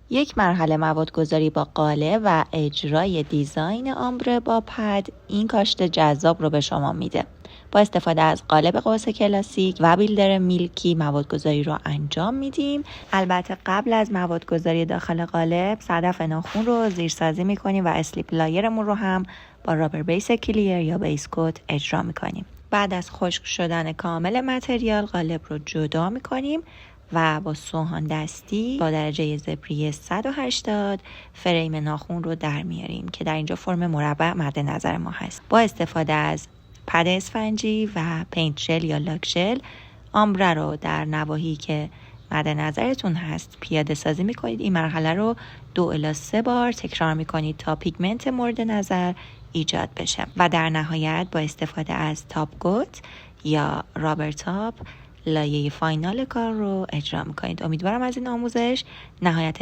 یک مرحله موادگذاری با قالب و اجرای دیزاین آمبره با پد این کاشت جذاب رو به شما میده. با استفاده از قالب قوس کلاسیک و بیلدر میلکی موادگذاری رو انجام میدیم. البته قبل از موادگذاری داخل قالب صدف ناخن رو زیرسازی میکنیم و اسلیپ لایرمون رو هم با رابر بیس کلیر یا بیس کوت اجرا میکنیم. بعد از خشک شدن کامل متریال قالب رو جدا میکنیم و با سوهان دستی با درجه زبری 180 فریم ناخن رو در میاریم که در اینجا فرم مربع مد نظر ما هست. با استفاده از پد اسفنجی و پینت ژل یا لاک ژل آمبره رو در نواحی که مد نظرتون هست پیاده سازی میکنید. این مرحله رو 2 الی 3 بار تکرار میکنید تا پیگمنت مورد نظر ایجاد بشه و در نهایت با استفاده از تاپ گوت یا رابر تاپ لایه فاینال کار رو اجرا میکنید. امیدوارم از این آموزش نهایت